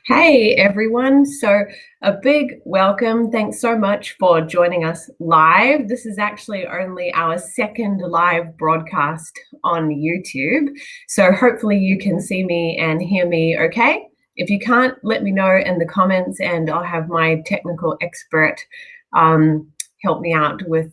Hey everyone. So a big welcome. Thanks so much for joining us live. This is actually only our second live broadcast on YouTube. So hopefully you can see me and hear me okay. If you can't, let me know in the comments and I'll have my technical expert help me out with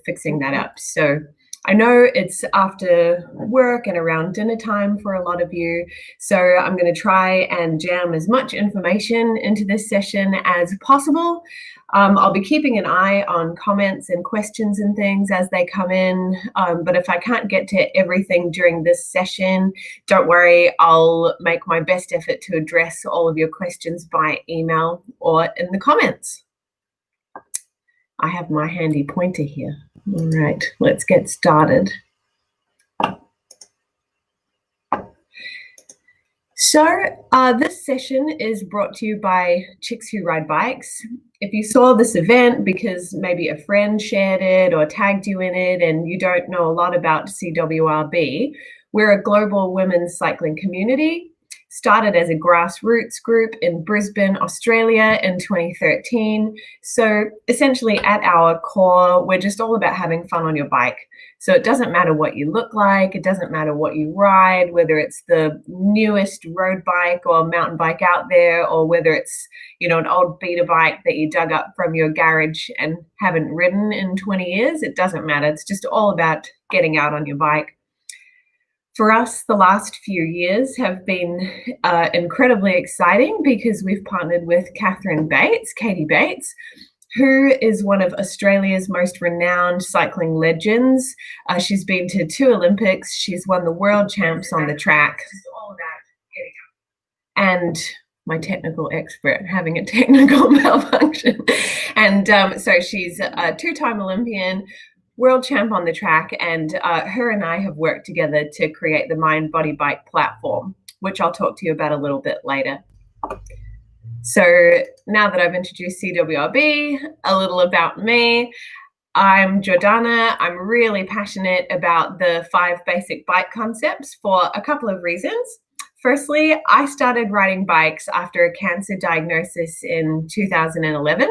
fixing that up. So I know it's after work and around dinner time for a lot of you, so I'm going to try and jam as much information into this session as possible. I'll be keeping an eye on comments and questions and things as they come in, but if I can't get to everything during this session, don't worry, I'll make my best effort to address all of your questions by email or in the comments. I have my handy pointer here. All right, let's get started. So this session is brought to you by Chicks Who Ride Bikes. If you saw this event because maybe a friend shared it or tagged you in it and you don't know a lot about CWRB, we're a global women's cycling community. Started as a grassroots group in Brisbane, Australia in 2013. So essentially at our core, we're just all about having fun on your bike. So it doesn't matter what you look like, it doesn't matter what you ride, whether it's the newest road bike or mountain bike out there, or whether it's, an old beater bike that you dug up from your garage and haven't ridden in 20 years, it doesn't matter. It's just all about getting out on your bike. For us, the last few years have been incredibly exciting because we've partnered with Katie Bates, who is one of Australia's most renowned cycling legends. She's been to 2 Olympics. She's won the world champs on the track. It's all about getting up. And my technical expert having a technical malfunction. And so she's a 2-time Olympian, world champ on the track, and her and I have worked together to create the Mind Body Bike platform, which I'll talk to you about a little bit later. So now that I've introduced CWRB, a little about me. I'm Jordana. I'm really passionate about the 5 basic bike concepts for a couple of reasons. Firstly, I started riding bikes after a cancer diagnosis in 2011.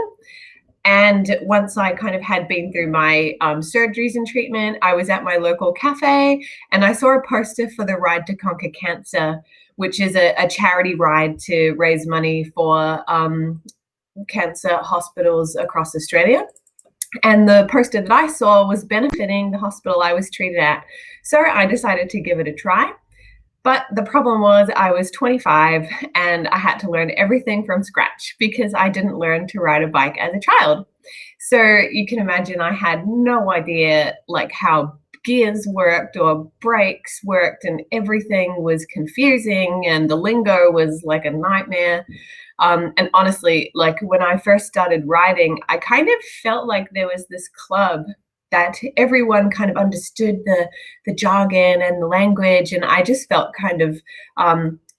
And once I kind of had been through my surgeries and treatment, I was at my local cafe and I saw a poster for the Ride to Conquer Cancer, which is a charity ride to raise money for cancer hospitals across Australia. And the poster that I saw was benefiting the hospital I was treated at. So I decided to give it a try. But the problem was I was 25 and I had to learn everything from scratch because I didn't learn to ride a bike as a child. So you can imagine I had no idea like how gears worked or brakes worked, and everything was confusing and the lingo was like a nightmare. And honestly, like when I first started riding, I kind of felt like there was this club that everyone kind of understood the jargon and the language, and I just felt kind of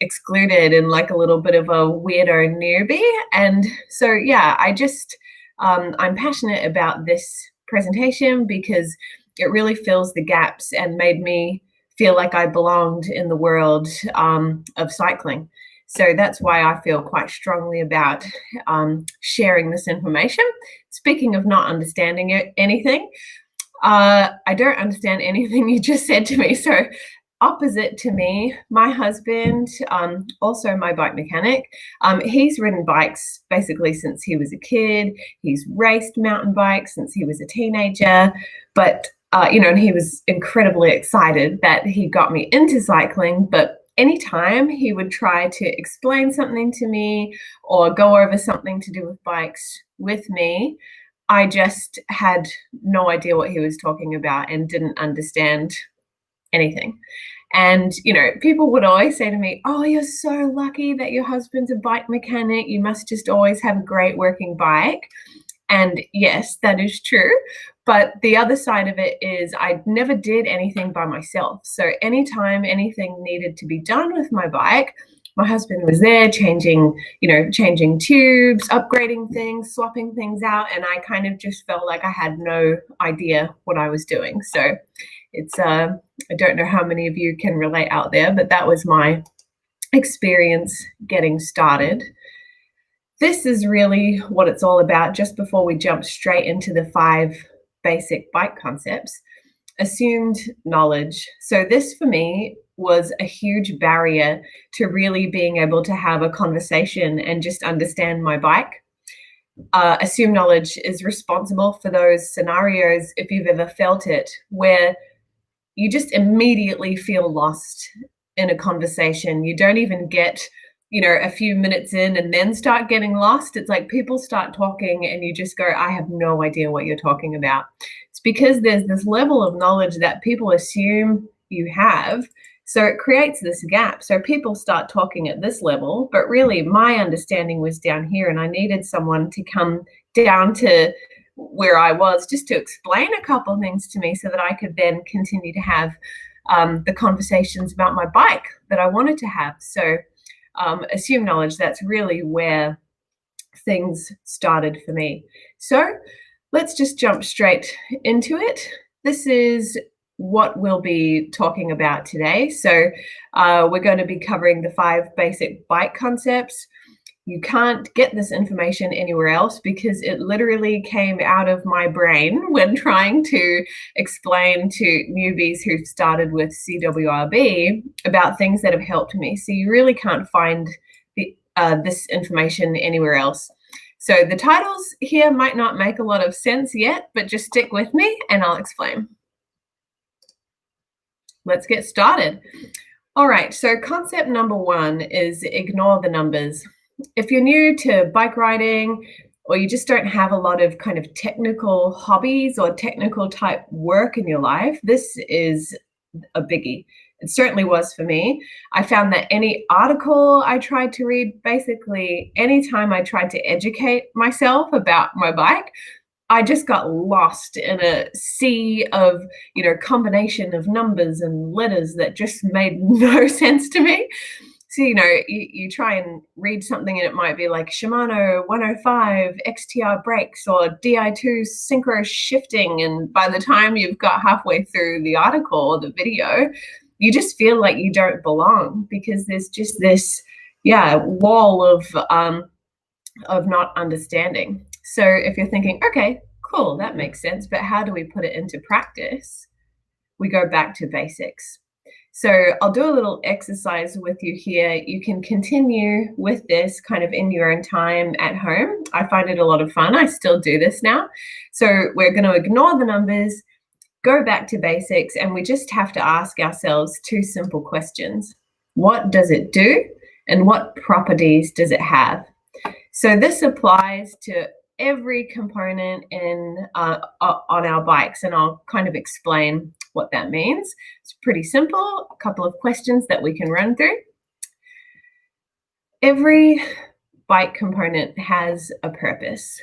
excluded and like a little bit of a weirdo newbie. And so yeah, I'm passionate about this presentation because it really fills the gaps and made me feel like I belonged in the world of cycling. So that's why I feel quite strongly about sharing this information. Speaking of not understanding anything, I don't understand anything you just said to me. So opposite to me, my husband, also my bike mechanic, he's ridden bikes basically since he was a kid. He's raced mountain bikes since he was a teenager, but and he was incredibly excited that he got me into cycling. But anytime he would try to explain something to me or go over something to do with bikes with me, I just had no idea what he was talking about and didn't understand anything. And, people would always say to me, oh, you're so lucky that your husband's a bike mechanic. You must just always have a great working bike. And yes, that is true. But the other side of it is I never did anything by myself. So anytime anything needed to be done with my bike, my husband was there changing tubes, upgrading things, swapping things out. And I kind of just felt like I had no idea what I was doing. So it's, I don't know how many of you can relate out there, but that was my experience getting started. This is really what it's all about. Just before we jump straight into the 5 basic bike concepts, assumed knowledge. So this for me was a huge barrier to really being able to have a conversation and just understand my bike. Assumed knowledge is responsible for those scenarios, if you've ever felt it, where you just immediately feel lost in a conversation. You don't even get, a few minutes in and then start getting lost. It's like people start talking and you just go, I have no idea what you're talking about. It's because there's this level of knowledge that people assume you have. So it creates this gap. So people start talking at this level, but really my understanding was down here, and I needed someone to come down to where I was just to explain a couple things to me so that I could then continue to have the conversations about my bike that I wanted to have. So assume knowledge, that's really where things started for me. So let's just jump straight into it. This is what we'll be talking about today. So we're going to be covering the 5 basic bike concepts. You can't get this information anywhere else because it literally came out of my brain when trying to explain to newbies who've started with CWRB about things that have helped me. So you really can't find this information anywhere else. So the titles here might not make a lot of sense yet, but just stick with me and I'll explain. Let's get started. All right, so concept number 1 is ignore the numbers. If you're new to bike riding, or you just don't have a lot of kind of technical hobbies or technical type work in your life, this is a biggie. It certainly was for me. I found that any article I tried to read, basically anytime I tried to educate myself about my bike, I just got lost in a sea of, combination of numbers and letters that just made no sense to me. So, you try and read something and it might be like Shimano 105 XTR brakes or Di2 synchro shifting. And by the time you've got halfway through the article or the video, you just feel like you don't belong because there's just this, wall of not understanding. So if you're thinking, okay, cool, that makes sense, but how do we put it into practice? We go back to basics. So I'll do a little exercise with you here. You can continue with this kind of in your own time at home. I find it a lot of fun. I still do this now. So we're going to ignore the numbers, go back to basics, and we just have to ask ourselves 2 simple questions. What does it do? And what properties does it have? So this applies to every component on our bikes, and I'll kind of explain what that means. It's pretty simple, a couple of questions that we can run through. Every bike component has a purpose.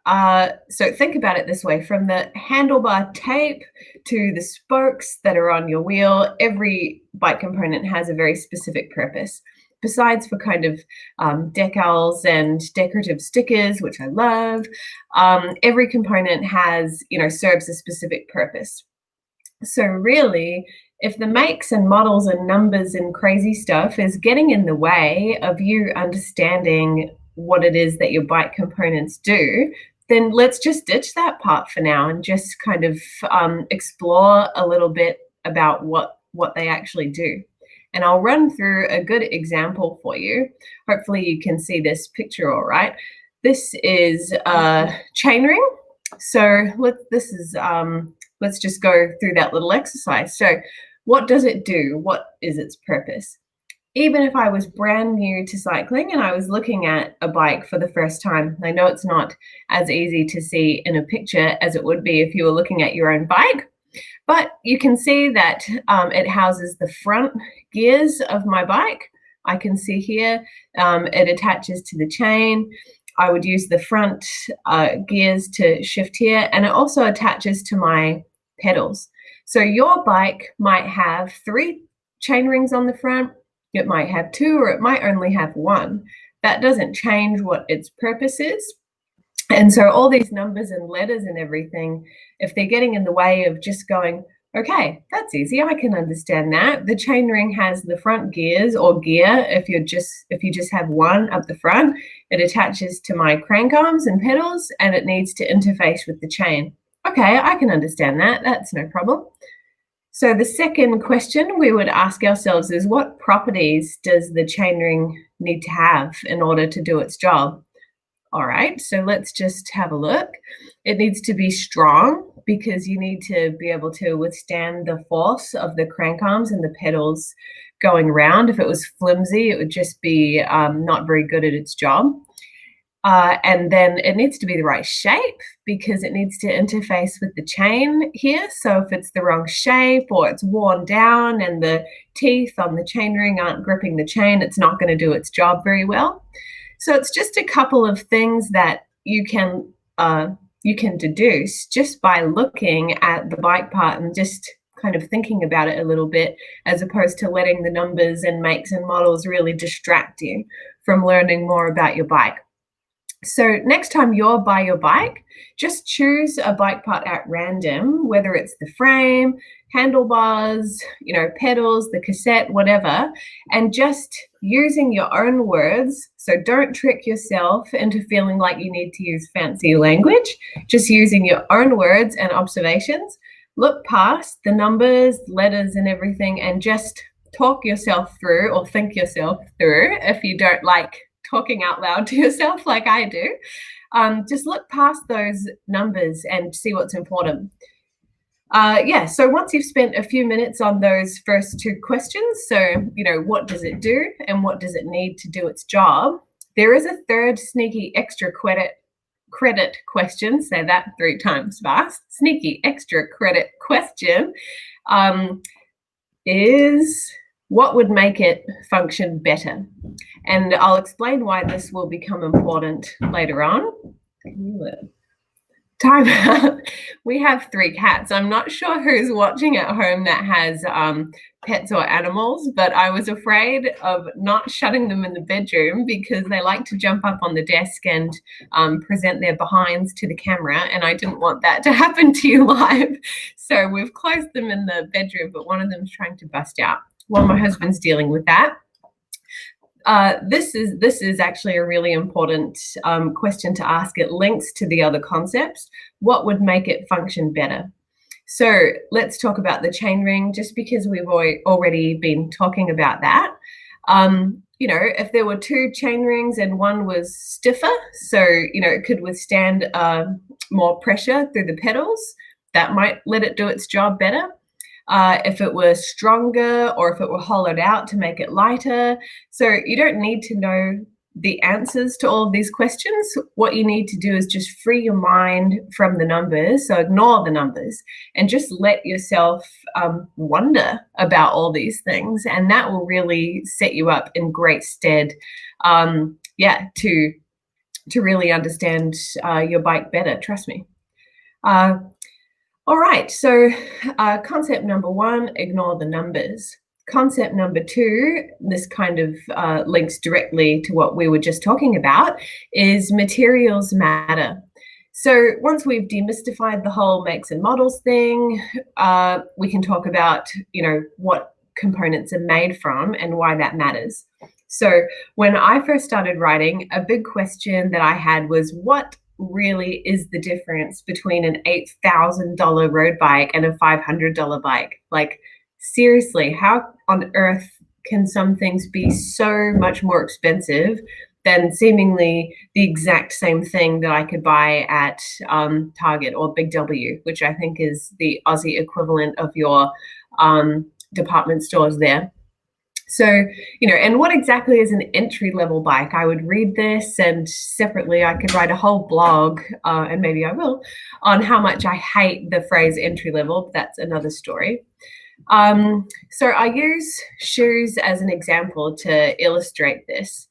So think about it this way, from the handlebar tape to the spokes that are on your wheel, every bike component has a very specific purpose. Besides for kind of decals and decorative stickers, which I love, every component has, serves a specific purpose. So really, if the makes and models and numbers and crazy stuff is getting in the way of you understanding what it is that your bike components do, then let's just ditch that part for now and just kind of explore a little bit about what they actually do. And I'll run through a good example for you. Hopefully you can see this picture all right. This is chainring. So let's just go through that little exercise. So what does it do? What is its purpose? Even if I was brand new to cycling and I was looking at a bike for the first time, I know it's not as easy to see in a picture as it would be if you were looking at your own bike. But you can see that it houses the front gears of my bike. I can see here it attaches to the chain. I would use the front gears to shift here, and it also attaches to my pedals. So your bike might have 3 chain rings on the front. It might have 2, or it might only have 1. That doesn't change what its purpose is. And so all these numbers and letters and everything, if they're getting in the way of just going, Okay, that's easy. I can understand that. The chainring has the front gears or gear. If you just have one up the front, it attaches to my crank arms and pedals, and it needs to interface with the chain. Okay, I can understand that. That's no problem. So the second question we would ask ourselves is, what properties does the chainring need to have in order to do its job? All right, so let's just have a look. It needs to be strong because you need to be able to withstand the force of the crank arms and the pedals going around. If it was flimsy, it would just be not very good at its job. And then it needs to be the right shape because it needs to interface with the chain here. So if it's the wrong shape or it's worn down and the teeth on the chainring aren't gripping the chain, it's not going to do its job very well. So it's just a couple of things that you can deduce just by looking at the bike part and just kind of thinking about it a little bit, as opposed to letting the numbers and makes and models really distract you from learning more about your bike. So next time you're by your bike, just choose a bike part at random, whether it's the frame, handlebars, pedals, the cassette, whatever, and just using your own words. So don't trick yourself into feeling like you need to use fancy language, just using your own words and observations. Look past the numbers, letters, and everything, and just talk yourself through or think yourself through if you don't like talking out loud to yourself like I do. Just look past those numbers and see what's important. So once you've spent a few minutes on those first two questions, so, what does it do and what does it need to do its job, there is a third sneaky extra credit question, say that 3 times fast, sneaky extra credit question, is what would make it function better? And I'll explain why this will become important later on. Time out. We have 3 cats. I'm not sure who's watching at home that has pets or animals, but I was afraid of not shutting them in the bedroom because they like to jump up on the desk and present their behinds to the camera, and I didn't want that to happen to you live. So we've closed them in the bedroom, but one of them's trying to bust out while my husband's dealing with that. This is actually a really important question to ask. It links to the other concepts. What would make it function better? So let's talk about the chainring, just because we've already been talking about that. If there were 2 chain rings and one was stiffer, so, it could withstand more pressure through the pedals, that might let it do its job better. If it were stronger or if it were hollowed out to make it lighter. So you don't need to know the answers to all of these questions. What you need to do is just free your mind from the numbers, so ignore the numbers, and just let yourself wonder about all these things, and that will really set you up in great stead to really understand your bike better, trust me. All right, so concept number 1, ignore the numbers. Concept number 2, this kind of links directly to what we were just talking about, is materials matter. So once we've demystified the whole makes and models thing, we can talk about, what components are made from and why that matters. So when I first started riding, a big question that I had was, what really is the difference between an $8,000 road bike and a $500 bike? Like, seriously, how on earth can some things be so much more expensive than seemingly the exact same thing that I could buy at Target or Big W, which I think is the Aussie equivalent of your department stores there. So, and what exactly is an entry-level bike? I would read this, and separately I could write a whole blog, and maybe I will, on how much I hate the phrase entry-level, but that's another story. So I use shoes as an example to illustrate this.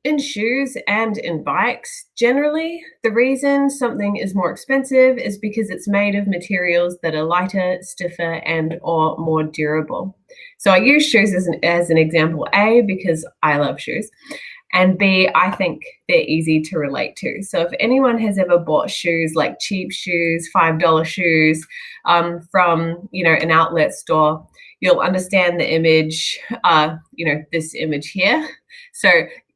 In shoes and in bikes, generally, the reason something is more expensive is because it's made of materials that are lighter, stiffer, and or more durable. So I use shoes as an example A because I love shoes. And B, I think they're easy to relate to. So if anyone has ever bought shoes, like cheap shoes, $5 shoes, from, an outlet store, you'll understand the image, this image here. So,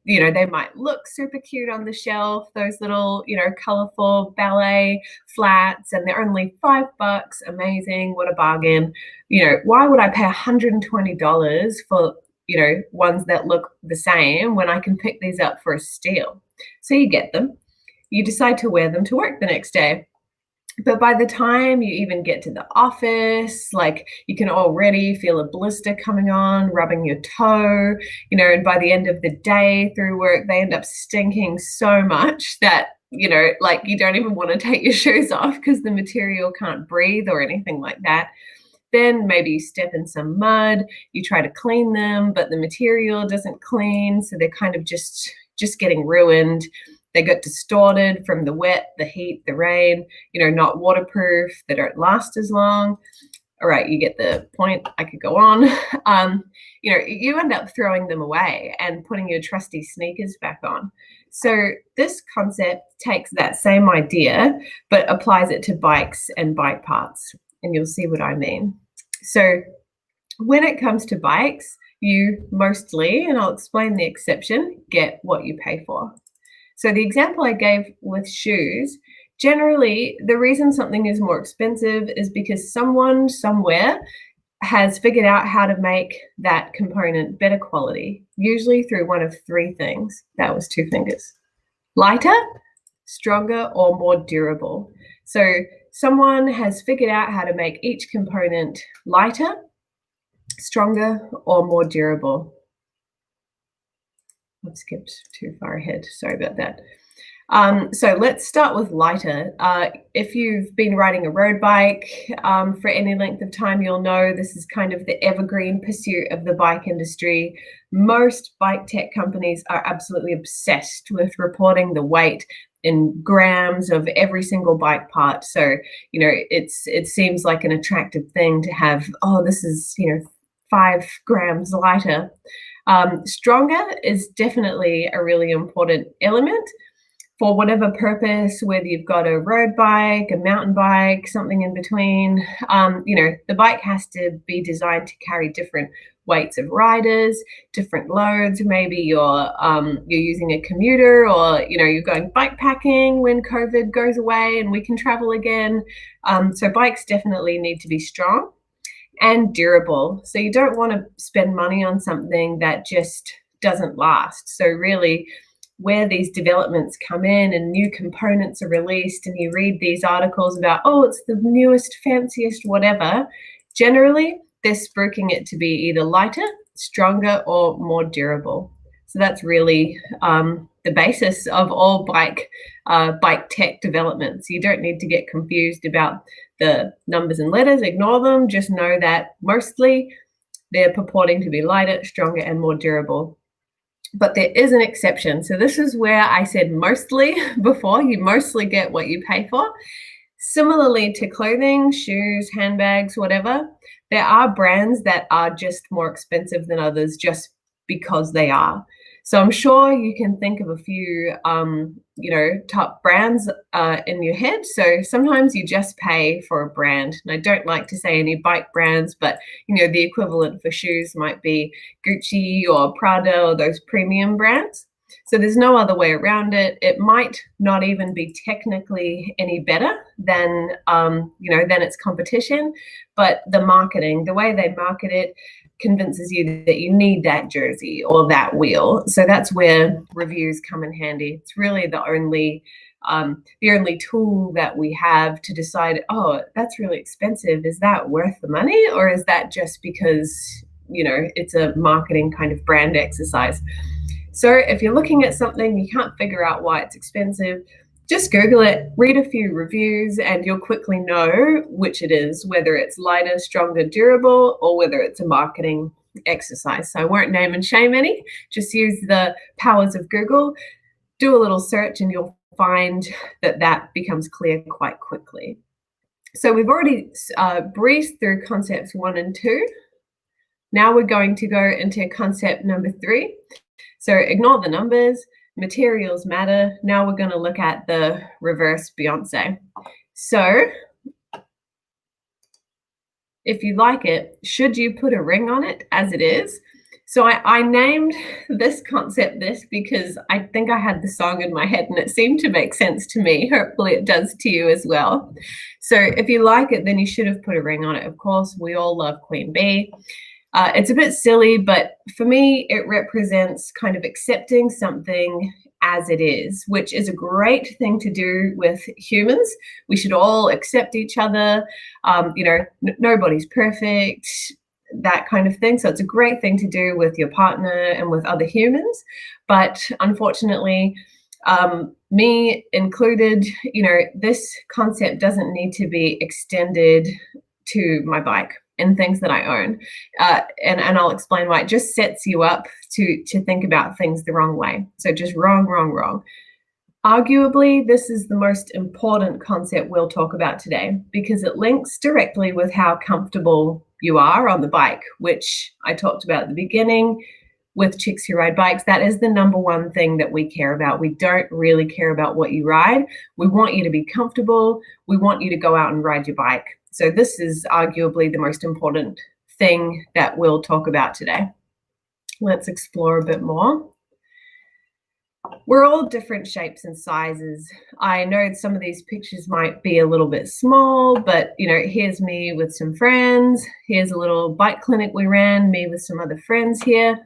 they might look super cute on the shelf, those little, colorful ballet flats, and they're only $5. Amazing. What a bargain. Why would I pay $120 for ones that look the same when I can pick these up for a steal? So you get them, you decide to wear them to work the next day. But by the time you even get to the office, like, you can already feel a blister coming on, rubbing your toe, and by the end of the day through work, they end up stinking so much that, like, you don't even want to take your shoes off because the material can't breathe or anything like that. Then maybe you step in some mud, you try to clean them, but the material doesn't clean, so they're kind of just getting ruined. They get distorted from the wet, the heat, the rain, not waterproof, they don't last as long. All right, you get the point. I could go on. You end up throwing them away and putting your trusty sneakers back on. So this concept takes that same idea, but applies it to bikes and bike parts, and you'll see what I mean. So when it comes to bikes, you mostly, and I'll explain the exception, get what you pay for. So the example I gave with shoes, generally the reason something is more expensive is because someone somewhere has figured out how to make that component better quality, usually through one of three things. That was 2 fingers. Lighter, stronger, or more durable. So someone has figured out how to make each component lighter, stronger, or more durable. I've skipped too far ahead. Sorry about that. So let's start with lighter. If you've been riding a road bike for any length of time, you'll know this is kind of the evergreen pursuit of the bike industry. Most bike tech companies are absolutely obsessed with reporting the weight in grams of every single bike part. So, it seems like an attractive thing to have, this is, 5 grams lighter. Stronger is definitely a really important element for whatever purpose, whether you've got a road bike, a mountain bike, something in between. The bike has to be designed to carry different weights of riders, different loads. Maybe you're using a commuter, or you're going bike packing when COVID goes away and we can travel again. So bikes definitely need to be strong and durable. So you don't want to spend money on something that just doesn't last. So really, where these developments come in and new components are released and you read these articles about, it's the newest, fanciest, whatever, generally they're spruiking it to be either lighter, stronger, or more durable. So that's really the basis of all bike tech developments. You don't need to get confused about the numbers and letters, ignore them. Just know that mostly they're purporting to be lighter, stronger, and more durable. But there is an exception. So this is where I said mostly before. You mostly get what you pay for. Similarly to clothing, shoes, handbags, whatever, there are brands that are just more expensive than others just because they are. So I'm sure you can think of a few, top brands in your head. So sometimes you just pay for a brand. And I don't like to say any bike brands, but, the equivalent for shoes might be Gucci or Prada or those premium brands. So there's no other way around it. It might not even be technically any better than its competition, but the marketing, the way they market it, convinces you that you need that jersey or that wheel. So that's where reviews come in handy. It's really the only tool that we have to decide, that's really expensive. Is that worth the money, or is that just because, it's a marketing kind of brand exercise? So if you're looking at something, you can't figure out why it's expensive, just Google it, read a few reviews, and you'll quickly know which it is, whether it's lighter, stronger, durable, or whether it's a marketing exercise. So I won't name and shame any, just use the powers of Google, do a little search, and you'll find that becomes clear quite quickly. So we've already breezed through concepts 1 and 2. Now we're going to go into concept number 3, So ignore the numbers, materials matter. Now we're going to look at the reverse Beyonce. So if you like it, should you put a ring on it as it is? So I named this concept this because I think I had the song in my head and it seemed to make sense to me. Hopefully it does to you as well. So if you like it, then you should have put a ring on it. Of course, we all love Queen Bee. It's a bit silly, but for me, it represents kind of accepting something as it is, which is a great thing to do with humans. We should all accept each other. Nobody's perfect, that kind of thing. So it's a great thing to do with your partner and with other humans. But unfortunately, me included, this concept doesn't need to be extended to my bike and things that I own. And I'll explain why. It just sets you up to think about things the wrong way. So just wrong, wrong, wrong. Arguably, this is the most important concept we'll talk about today because it links directly with how comfortable you are on the bike, which I talked about at the beginning with Chicks Who Ride Bikes. That is the number one thing that we care about. We don't really care about what you ride. We want you to be comfortable. We want you to go out and ride your bike. So this is arguably the most important thing that we'll talk about today. Let's explore a bit more. We're all different shapes and sizes. I know some of these pictures might be a little bit small, but here's me with some friends. Here's a little bike clinic we ran, me with some other friends here.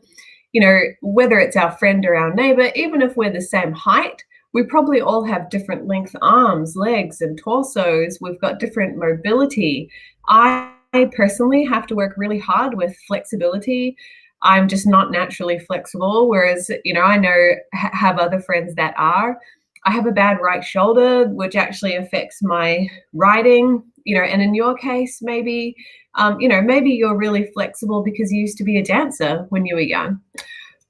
Whether it's our friend or our neighbor, even if we're the same height, we probably all have different length arms, legs, and torsos. We've got different mobility. I personally have to work really hard with flexibility. I'm just not naturally flexible, whereas, I have other friends that are. I have a bad right shoulder, which actually affects my riding, and in your case, maybe, maybe you're really flexible because you used to be a dancer when you were young.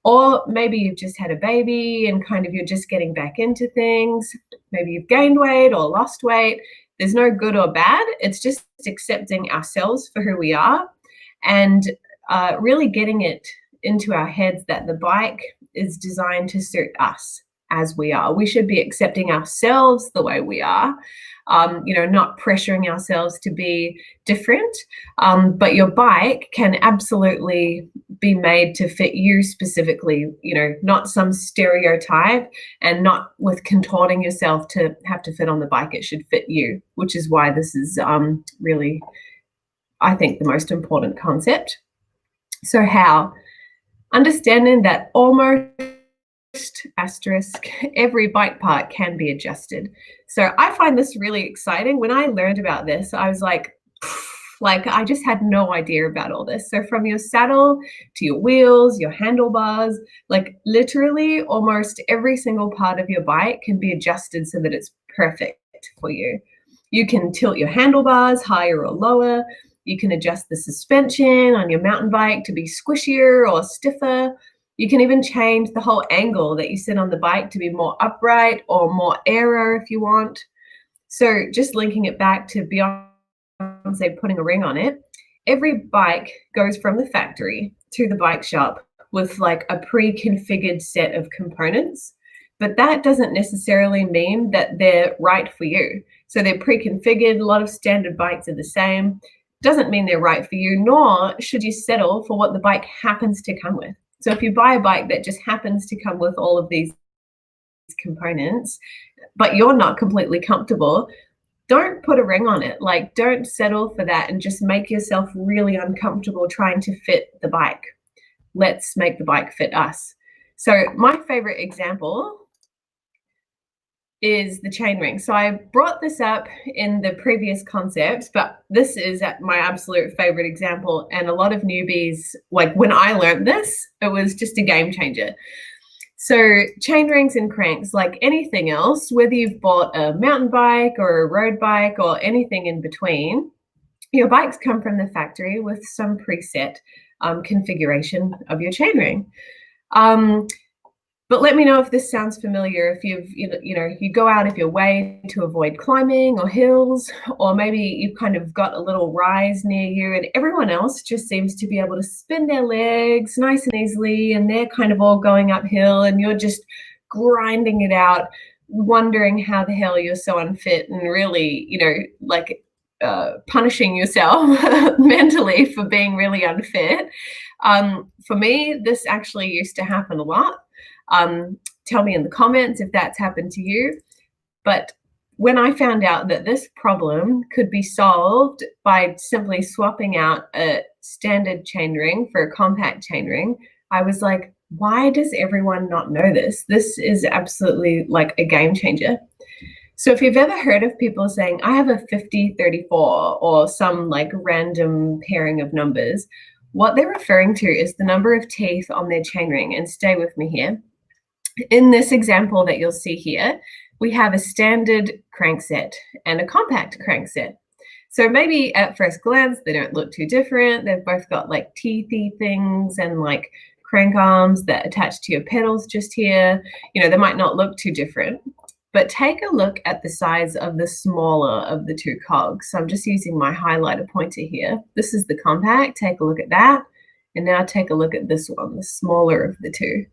Or maybe you've just had a baby and kind of you're just getting back into things. Maybe you've gained weight or lost weight. There's no good or bad. It's just accepting ourselves for who we are and really getting it into our heads that the bike is designed to suit us as we are. We should be accepting ourselves the way we are, not pressuring ourselves to be different. But your bike can absolutely be made to fit you specifically, not some stereotype and not with contorting yourself to have to fit on the bike. It should fit you, which is why this is really, I think, the most important concept. So how? Understanding that almost asterisk every bike part can be adjusted. So I find this really exciting. When I learned about this, I was like I just had no idea about all this. So from your saddle to your wheels, your handlebars, literally almost every single part of your bike can be adjusted so that it's perfect for you. You can tilt your handlebars higher or lower. You can adjust the suspension on your mountain bike to be squishier or stiffer. You can even change the whole angle that you sit on the bike to be more upright or more aero if you want. So just linking it back to Beyonce putting a ring on it, every bike goes from the factory to the bike shop with a pre-configured set of components. But that doesn't necessarily mean that they're right for you. So they're pre-configured. A lot of standard bikes are the same. Doesn't mean they're right for you, nor should you settle for what the bike happens to come with. So if you buy a bike that just happens to come with all of these components, but you're not completely comfortable, don't put a ring on it. Don't settle for that and just make yourself really uncomfortable trying to fit the bike. Let's make the bike fit us. So my favorite example is the chainring. So I brought this up in the previous concepts, but this is my absolute favorite example. And a lot of newbies, when I learned this, it was just a game changer. So chain rings and cranks, like anything else, whether you've bought a mountain bike or a road bike or anything in between, your bikes come from the factory with some preset configuration of your chain ring. But let me know if this sounds familiar, if you go out of your way to avoid climbing or hills, or maybe you've kind of got a little rise near you and everyone else just seems to be able to spin their legs nice and easily, and they're kind of all going uphill and you're just grinding it out, wondering how the hell you're so unfit and really, like punishing yourself mentally for being really unfit. For me, this actually used to happen a lot. Tell me in the comments if that's happened to you. But when I found out that this problem could be solved by simply swapping out a standard chainring for a compact chainring, I was like, why does everyone not know this? This is absolutely like a game changer. So if you've ever heard of people saying, I have a 50-34 or some like random pairing of numbers, what they're referring to is the number of teeth on their chainring. And stay with me here. In this example that you'll see here, we have a standard crankset and a compact crankset. So maybe at first glance, they don't look too different. They've both got like teethy things and like crank arms that attach to your pedals just here. They might not look too different, but take a look at the size of the smaller of the two cogs. So I'm just using my highlighter pointer here. This is the compact. Take a look at that. And now take a look at this one, the smaller of the two.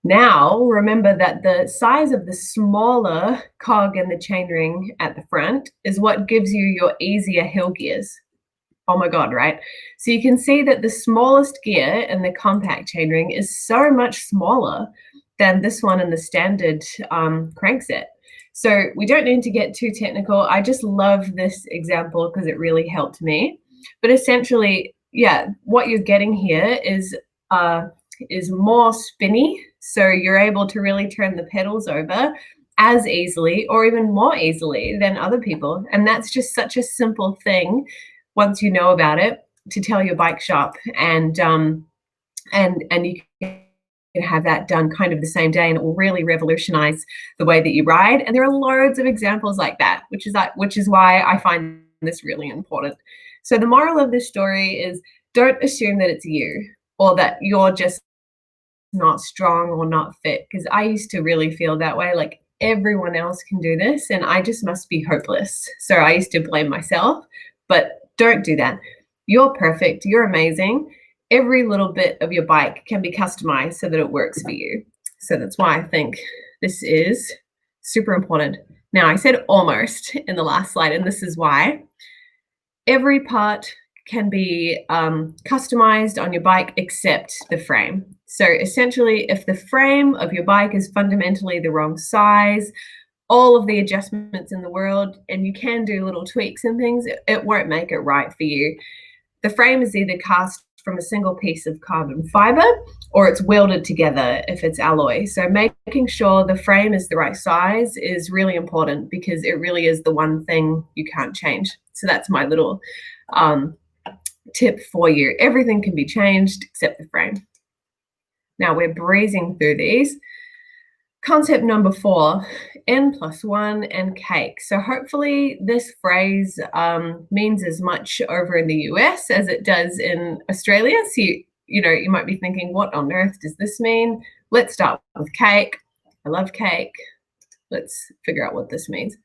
Now, remember that the size of the smaller cog and the chainring at the front is what gives you your easier hill gears. Oh my God, right? So you can see that the smallest gear in the compact chainring is so much smaller than this one in the standard crankset. So we don't need to get too technical. I just love this example because it really helped me. But essentially, yeah, what you're getting here is more spinny. So you're able to really turn the pedals over as easily or even more easily than other people. And that's just such a simple thing once you know about it to tell your bike shop, and you can have that done kind of the same day, and it will really revolutionize the way that you ride. And there are loads of examples like that, which is why I find this really important. So the moral of this story is, don't assume that it's you or that you're just not strong or not fit, because I used to really feel that way, like everyone else can do this and I just must be hopeless. So I used to blame myself, but don't do that. You're perfect. You're amazing. Every little bit of your bike can be customized so that it works for you. So that's why I think this is super important. Now, I said almost in the last slide, and this is why. Every part can be customized on your bike except the frame. So essentially, if the frame of your bike is fundamentally the wrong size, all of the adjustments in the world, and you can do little tweaks and things, it won't make it right for you. The frame is either cast from a single piece of carbon fiber or it's welded together if it's alloy. So making sure the frame is the right size is really important, because it really is the one thing you can't change. So that's my little tip for you. Everything can be changed except the frame. Now we're breezing through these. Concept number 4, N+1 and cake. So hopefully this phrase means as much over in the US as it does in Australia. So you might be thinking, what on earth does this mean? Let's start with cake. I love cake. Let's figure out what this means.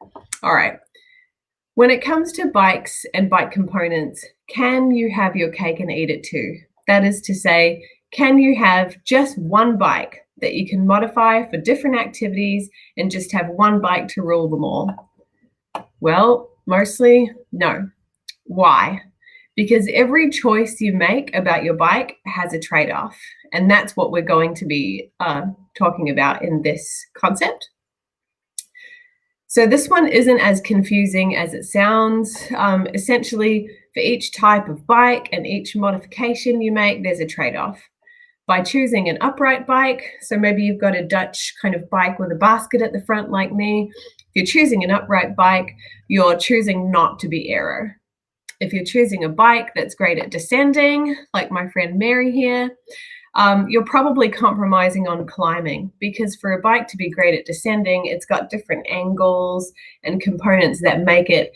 All right. When it comes to bikes and bike components, can you have your cake and eat it too? That is to say, can you have just one bike that you can modify for different activities and just have one bike to rule them all? Well, mostly no. Why? Because every choice you make about your bike has a trade-off, and that's what we're going to be talking about in this concept. So this one isn't as confusing as it sounds. Essentially, for each type of bike and each modification you make, there's a trade-off. By choosing an upright bike, so maybe you've got a Dutch kind of bike with a basket at the front like me. If you're choosing an upright bike, you're choosing not to be aero. If you're choosing a bike that's great at descending, like my friend Mary here, you're probably compromising on climbing, because for a bike to be great at descending, it's got different angles and components that make it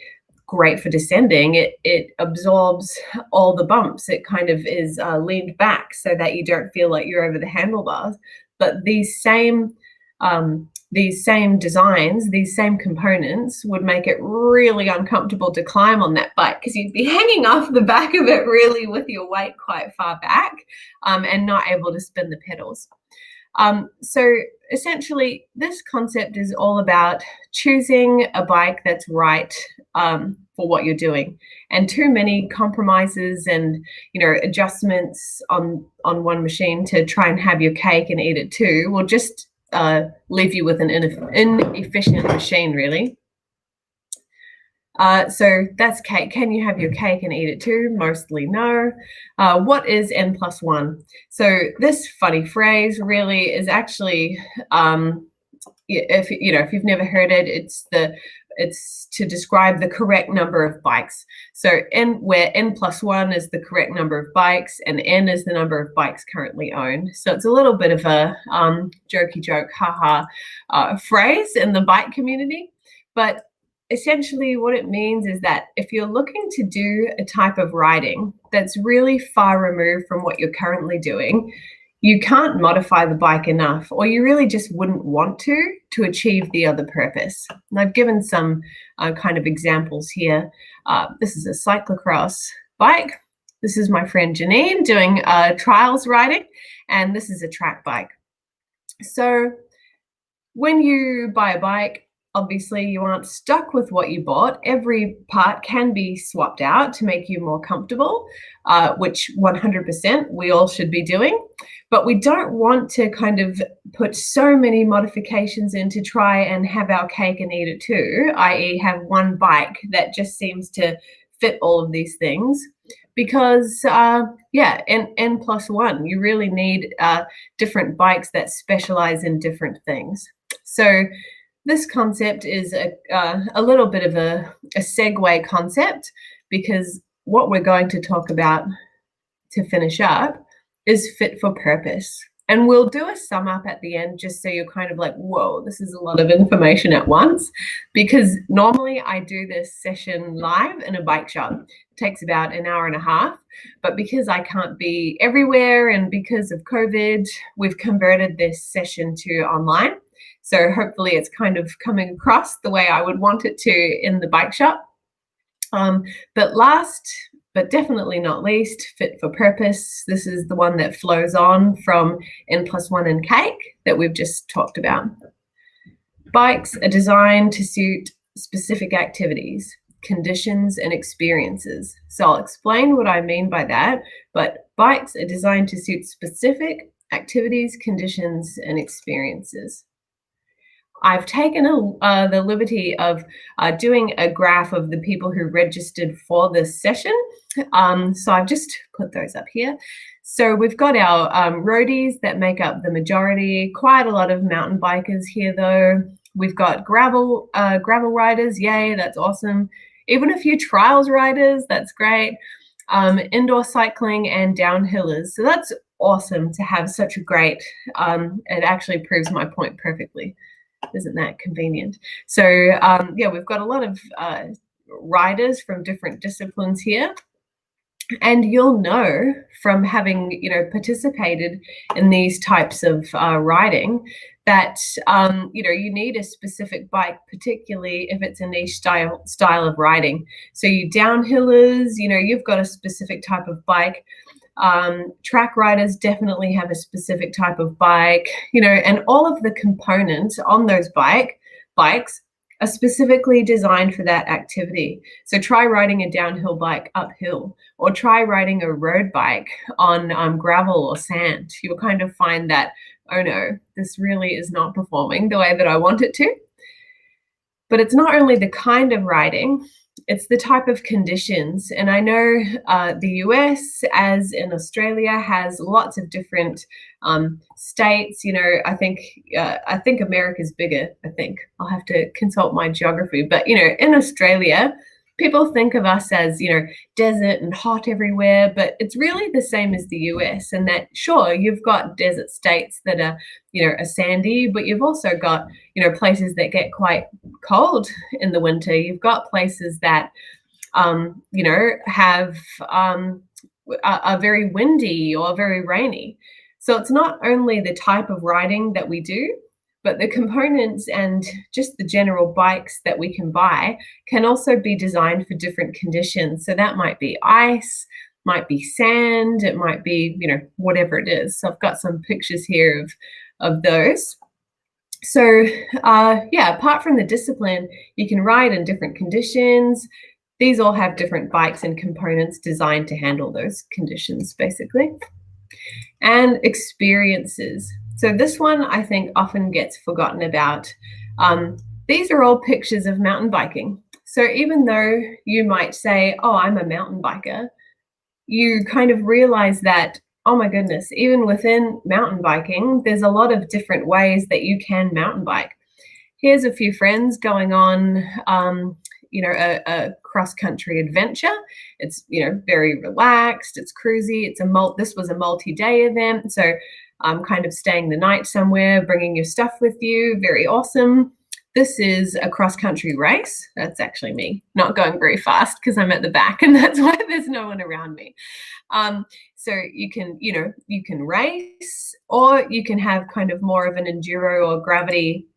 great for descending. It absorbs all the bumps. It kind of is leaned back so that you don't feel like you're over the handlebars. but these same designs, these same components would make it really uncomfortable to climb on that bike because you'd be hanging off the back of it really with your weight quite far back and not able to spin the pedals. So essentially, this concept is all about choosing a bike that's right for what you're doing, and too many compromises and adjustments on one machine to try and have your cake and eat it too will just leave you with an inefficient machine, really. So that's cake. Can you have your cake and eat it too? Mostly no. What is N+1? So this funny phrase really is actually, if you've never heard it, it's to describe the correct number of bikes. So where N+1 is the correct number of bikes and N is the number of bikes currently owned. So it's a little bit of a jokey joke, haha, phrase in the bike community. But essentially what it means is that if you're looking to do a type of riding that's really far removed from what you're currently doing, you can't modify the bike enough, or you really just wouldn't want to achieve the other purpose. And I've given some kind of examples here. This is a cyclocross bike. This is my friend Janine doing trials riding, and this is a track bike. So when you buy a bike, obviously you aren't stuck with what you bought. Every part can be swapped out to make you more comfortable, which 100% we all should be doing. But we don't want to kind of put so many modifications in to try and have our cake and eat it too, i.e. have one bike that just seems to fit all of these things. Because N+1, you really need different bikes that specialize in different things. So this concept is a little bit of a segue concept, because what we're going to talk about to finish up is fit for purpose. And we'll do a sum up at the end just so you're kind of like, whoa, this is a lot of information at once, because normally I do this session live in a bike shop. It takes about an hour and a half, but because I can't be everywhere and because of COVID, we've converted this session to online. So hopefully it's kind of coming across the way I would want it to in the bike shop. But last, but definitely not least, fit for purpose. This is the one that flows on from N+1 and cake that we've just talked about. Bikes are designed to suit specific activities, conditions, and experiences. So I'll explain what I mean by that, but bikes are designed to suit specific activities, conditions, and experiences. I've taken the liberty of doing a graph of the people who registered for this session. So I've just put those up here. So we've got our roadies that make up the majority, quite a lot of mountain bikers here though. We've got gravel riders, yay, that's awesome. Even a few trials riders, that's great. Indoor cycling and downhillers. So that's awesome to have such a great, it actually proves my point perfectly. Isn't that convenient? So yeah, we've got a lot of riders from different disciplines here. And you'll know from having, participated in these types of riding that, you need a specific bike, particularly if it's a niche style of riding. So you downhillers, you've got a specific type of bike. Track riders definitely have a specific type of bike, and all of the components on those bikes are specifically designed for that activity. So try riding a downhill bike uphill, or try riding a road bike on gravel or sand. You'll kind of find that, oh no, this really is not performing the way that I want it to. But it's not only the kind of riding, it's the type of conditions. And I know the US, as in Australia, has lots of different states. I think America's bigger. I think I'll have to consult my geography. But in Australia, people think of us as desert and hot everywhere, but it's really the same as the US. And that, sure, you've got desert states that are are sandy, but you've also got places that get quite cold in the winter. You've got places that have are very windy or very rainy. So it's not only the type of riding that we do, but the components and just the general bikes that we can buy can also be designed for different conditions. So that might be ice, might be sand, it might be, whatever it is. So I've got some pictures here of those. So apart from the discipline, you can ride in different conditions. These all have different bikes and components designed to handle those conditions, basically. And experiences. So this one, I think, often gets forgotten about. These are all pictures of mountain biking. So even though you might say, oh, I'm a mountain biker, you kind of realize that, oh my goodness, even within mountain biking, there's a lot of different ways that you can mountain bike. Here's a few friends going on, a cross-country adventure. It's, very relaxed, it's cruisy, this was a multi-day event, so kind of staying the night somewhere, bringing your stuff with you, very awesome. This is a cross-country race. That's actually me, not going very fast because I'm at the back and that's why there's no one around me. So you can race, or you can have kind of more of an enduro or gravity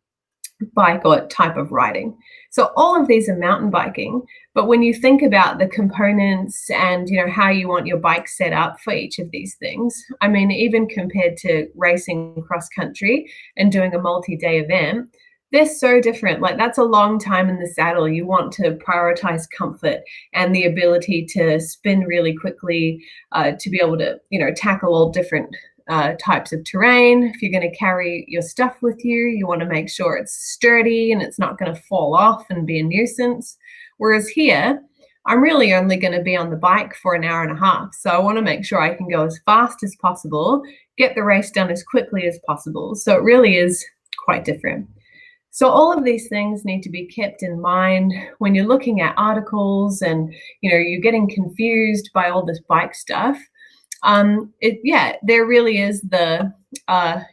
bike or type of riding. So all of these are mountain biking, but when you think about the components and how you want your bike set up for each of these things, I mean, even compared to racing cross country and doing a multi-day event, they're so different. Like, that's a long time in the saddle. You want to prioritize comfort and the ability to spin really quickly, to be able to tackle all different types of terrain. If you're going to carry your stuff with you, you want to make sure it's sturdy and it's not going to fall off and be a nuisance. Whereas here, I'm really only going to be on the bike for an hour and a half. So I want to make sure I can go as fast as possible, get the race done as quickly as possible. So it really is quite different. So all of these things need to be kept in mind when you're looking at articles and you're getting confused by all this bike stuff. There really is the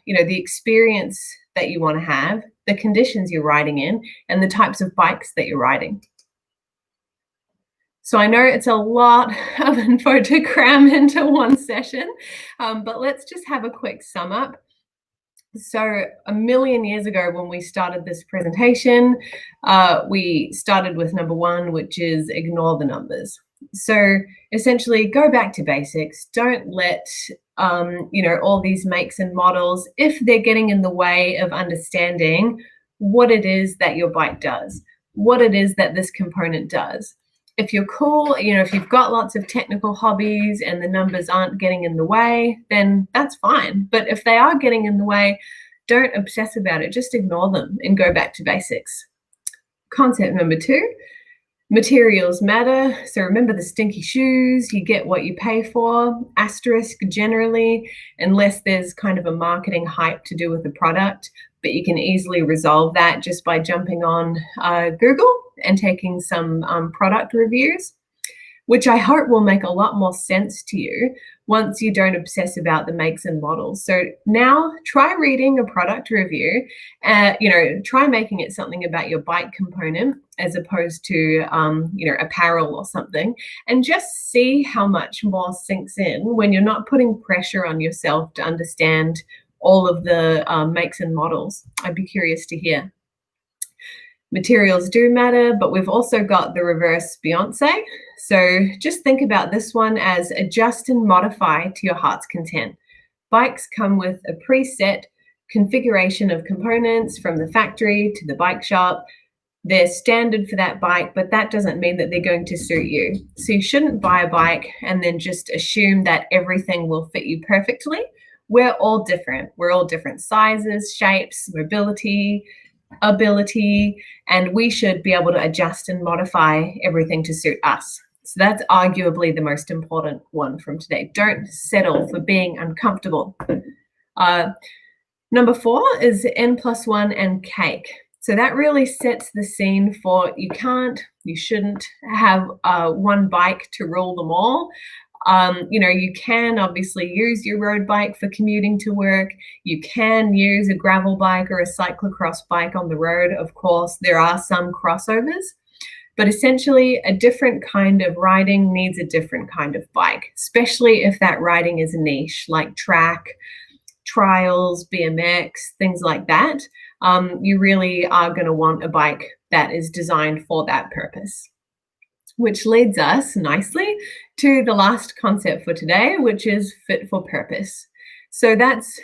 experience that you want to have, the conditions you're riding in, and the types of bikes that you're riding. So I know it's a lot of info to cram into one session, but let's just have a quick sum up. So a million years ago, when we started this presentation, we started with number one, which is ignore the numbers. So essentially, go back to basics. Don't let all these makes and models, if they're getting in the way of understanding what it is that your bike does, what it is that this component does. If you're cool, if you've got lots of technical hobbies and the numbers aren't getting in the way, then that's fine. But if they are getting in the way, don't obsess about it. Just ignore them and go back to basics. Concept number two, materials matter. So remember the stinky shoes, you get what you pay for. Asterisk generally, unless there's kind of a marketing hype to do with the product, but you can easily resolve that just by jumping on Google and taking some product reviews, which I hope will make a lot more sense to you once you don't obsess about the makes and models. So now try reading a product review, try making it something about your bike component as opposed to, apparel or something, and just see how much more sinks in when you're not putting pressure on yourself to understand all of the makes and models. I'd be curious to hear. Materials do matter, but we've also got the reverse Beyonce. So just think about this one as adjust and modify to your heart's content. Bikes come with a preset configuration of components from the factory to the bike shop. They're standard for that bike, but that doesn't mean that they're going to suit you. So you shouldn't buy a bike and then just assume that everything will fit you perfectly. We're all different. We're all different sizes, shapes, mobility, ability, and we should be able to adjust and modify everything to suit us. So that's arguably the most important one from today. Don't settle for being uncomfortable. Number 4 is N+1 and cake. So that really sets the scene for you shouldn't have one bike to rule them all. You can obviously use your road bike for commuting to work. You can use a gravel bike or a cyclocross bike on the road. Of course, there are some crossovers, but essentially a different kind of riding needs a different kind of bike, especially if that riding is niche, like track, trials, BMX, things like that, you really are going to want a bike that is designed for that purpose. Which leads us nicely to the last concept for today, which is fit for purpose. So that's,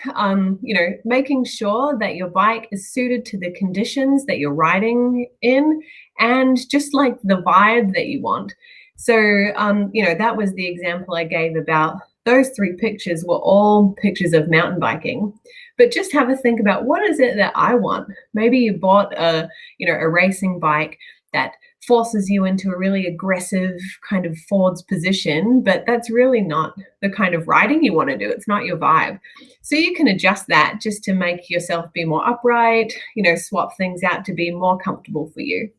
making sure that your bike is suited to the conditions that you're riding in and just like the vibe that you want. So, that was the example I gave about those 3 pictures were all pictures of mountain biking. But just have a think about, what is it that I want? Maybe you bought a racing bike that forces you into a really aggressive kind of forwards position, but that's really not the kind of riding you want to do. It's not your vibe. So you can adjust that just to make yourself be more upright, swap things out to be more comfortable for you.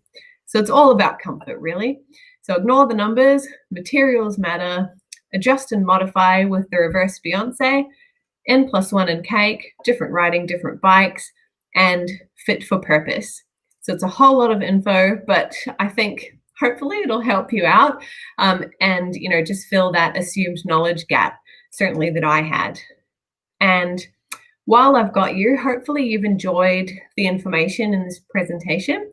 So it's all about comfort, really. So ignore the numbers, materials matter, adjust and modify with the reverse Beyonce, N+1 and cake, different riding, different bikes, and fit for purpose. So it's a whole lot of info, but I think hopefully it'll help you out and, just fill that assumed knowledge gap, certainly that I had. And while I've got you, hopefully you've enjoyed the information in this presentation.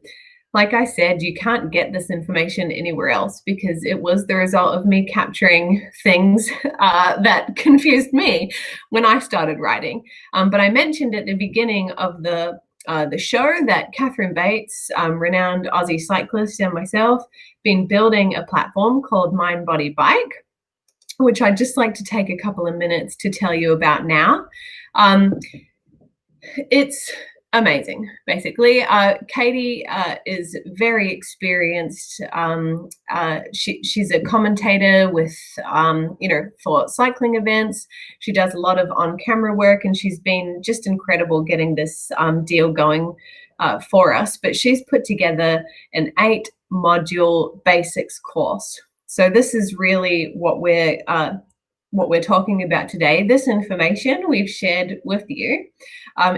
Like I said, you can't get this information anywhere else because it was the result of me capturing things that confused me when I started riding. But I mentioned at the beginning of the show that Catherine Bates, renowned Aussie cyclist, and myself been building a platform called Mind Body Bike, which I'd just like to take a couple of minutes to tell you about now. It's amazing, basically. Katie is very experienced. She's a commentator with, for cycling events. She does a lot of on-camera work, and she's been just incredible getting this deal going for us. But she's put together an 8-module basics course. So this is really what we're talking about today. This information we've shared with you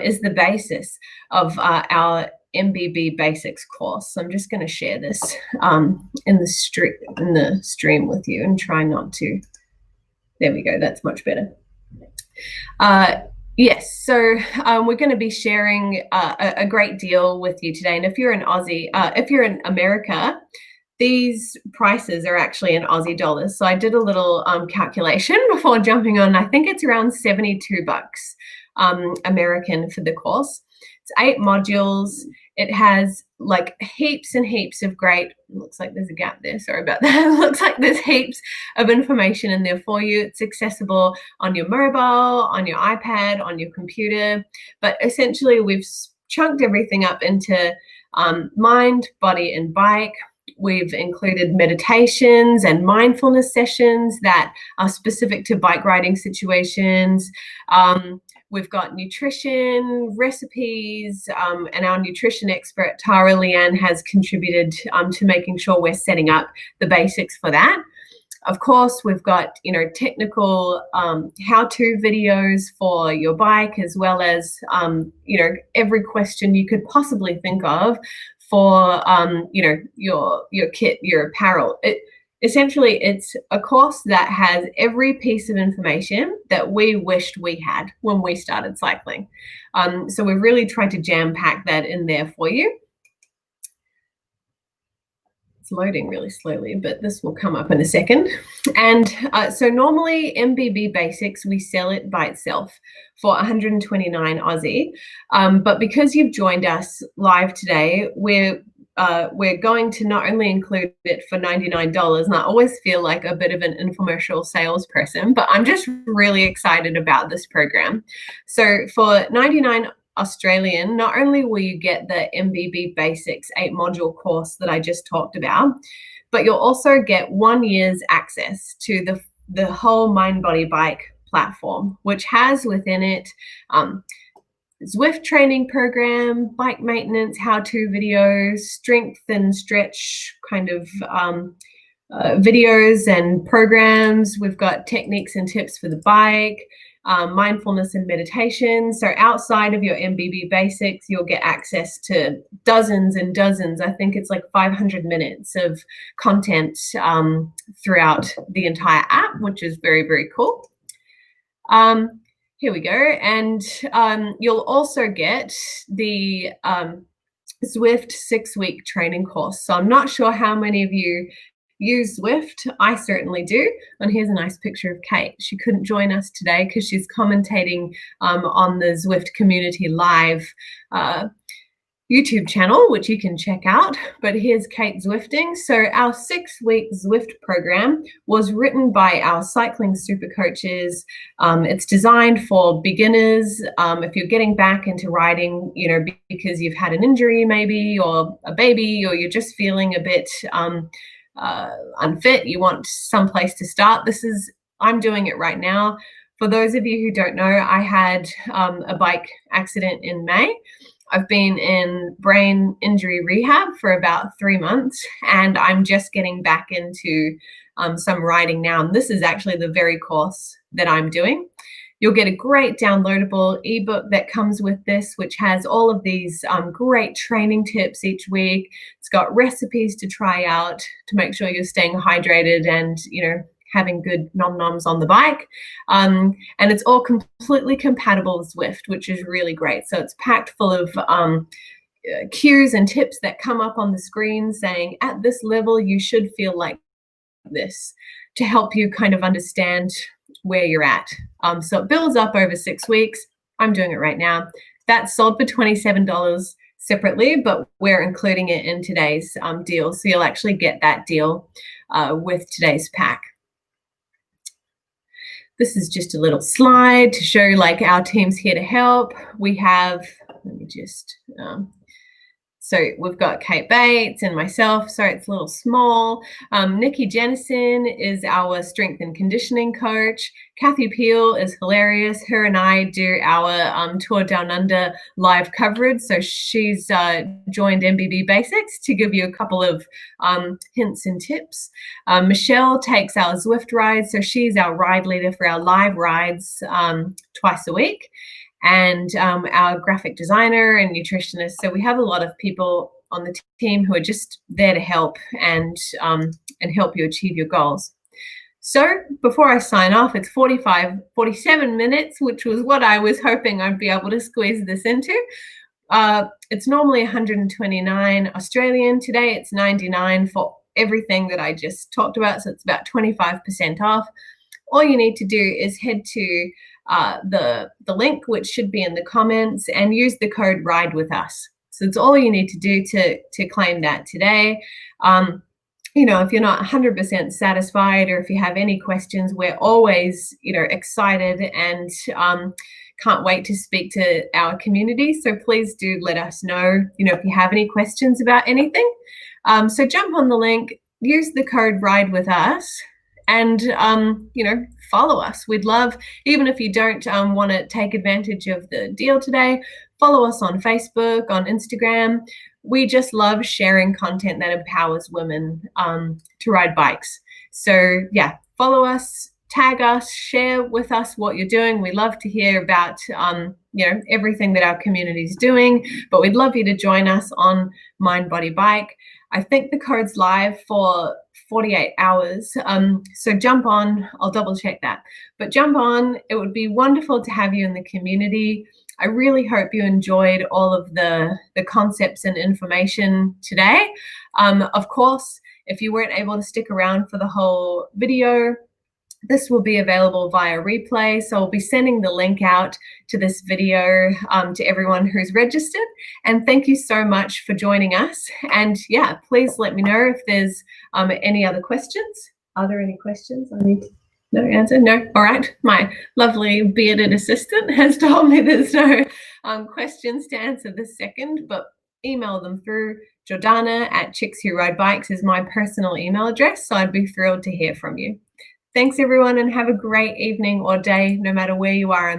is the basis of our MBB Basics course. So I'm just going to share this in the stream with you and try not to. There we go. That's much better. Yes, so we're going to be sharing a great deal with you today. And if you're an Aussie, if you're in America, these prices are actually in Aussie dollars. So I did a little calculation before jumping on. I think it's around $72 American for the course. It's 8 modules. It has like heaps and heaps of great, looks like there's a gap there, sorry about that. It looks like there's heaps of information in there for you. It's accessible on your mobile, on your iPad, on your computer. But essentially we've chunked everything up into mind, body, and bike. We've included meditations and mindfulness sessions that are specific to bike riding situations. We've got nutrition, recipes, and our nutrition expert, Tara Leanne, has contributed to making sure we're setting up the basics for that. Of course, we've got, technical how-to videos for your bike, as well as, every question you could possibly think of for, your kit, your apparel. Essentially, it's a course that has every piece of information that we wished we had when we started cycling. So we've really tried to jam-pack that in there for you. It's loading really slowly, but this will come up in a second. And so normally MBB Basics, we sell it by itself for 129 Aussie. But because you've joined us live today, we're going to not only include it for $99, and I always feel like a bit of an infomercial salesperson, but I'm just really excited about this program. So for 99 Australian, not only will you get the MBB Basics 8-module course that I just talked about, but you'll also get 1 year's access to the whole Mind Body Bike platform, which has within it Zwift training program, bike maintenance, how-to videos, strength and stretch kind of videos and programs. We've got techniques and tips for the bike, mindfulness and meditation. So outside of your MBB Basics, you'll get access to dozens and dozens. I think it's like 500 minutes of content throughout the entire app, which is very, very cool. Here we go. And you'll also get the Zwift 6-week training course. So I'm not sure how many of you use Zwift. I certainly do. And here's a nice picture of Kate. She couldn't join us today because she's commentating on the Zwift Community Live YouTube channel, which you can check out. But here's Kate Zwifting. So our 6-week Zwift program was written by our cycling super coaches. It's designed for beginners. If you're getting back into riding, because you've had an injury maybe, or a baby, or you're just feeling a bit unfit, you want some place to start. I'm doing it right now. For those of you who don't know, I had a bike accident in May. I've been in brain injury rehab for about 3 months, and I'm just getting back into some riding now. And this is actually the very course that I'm doing. You'll get a great downloadable ebook that comes with this, which has all of these great training tips each week. It's got recipes to try out to make sure you're staying hydrated and, having good nom-noms on the bike. And it's all completely compatible with Zwift, which is really great. So it's packed full of cues and tips that come up on the screen saying, at this level, you should feel like this, to help you kind of understand where you're at. So it builds up over 6 weeks. I'm doing it right now. That's sold for $27 separately, but we're including it in today's deal. So you'll actually get that deal with today's pack. This is just a little slide to show like our team's here to help. We have, let me just, so we've got Kate Bates and myself. Sorry, it's a little small. Nikki Jennison is our strength and conditioning coach. Kathy Peel is hilarious. Her and I do our Tour Down Under live coverage. So she's joined MBB Basics to give you a couple of hints and tips. Michelle takes our Zwift rides. So she's our ride leader for our live rides twice a week. And our graphic designer and nutritionist. So we have a lot of people on the team who are just there to help and help you achieve your goals. So before I sign off, it's 47 minutes, which was what I was hoping I'd be able to squeeze this into. It's normally 129 Australian. Today it's 99 for everything that I just talked about. So it's about 25% off. All you need to do is head to the link, which should be in the comments, and use the code RIDE with us. So it's all you need to do to claim that today. If you're not 100% satisfied, or if you have any questions, we're always, excited and can't wait to speak to our community. So please do let us know, if you have any questions about anything. So jump on the link, use the code RIDE with us, and follow us. We'd love, even if you don't want to take advantage of the deal today, follow us on Facebook, on Instagram. We just love sharing content that empowers women to ride bikes. So yeah, follow us, tag us, share with us what you're doing. We love to hear about everything that our community is doing, but we'd love you to join us on Mind Body Bike. I think the code's live for 48 hours. So jump on, I'll double check that, but jump on. It would be wonderful to have you in the community. I really hope you enjoyed all of the concepts and information today. Of course, if you weren't able to stick around for the whole video, this will be available via replay. So I'll be sending the link out to this video to everyone who's registered. And thank you so much for joining us. And yeah, please let me know if there's any other questions. Are there any questions I need to no answer? No? All right. My lovely bearded assistant has told me there's no questions to answer this second, but email them through. Jordana@ChicksWhoRideBikes is my personal email address. So I'd be thrilled to hear from you. Thanks, everyone, and have a great evening or day, no matter where you are in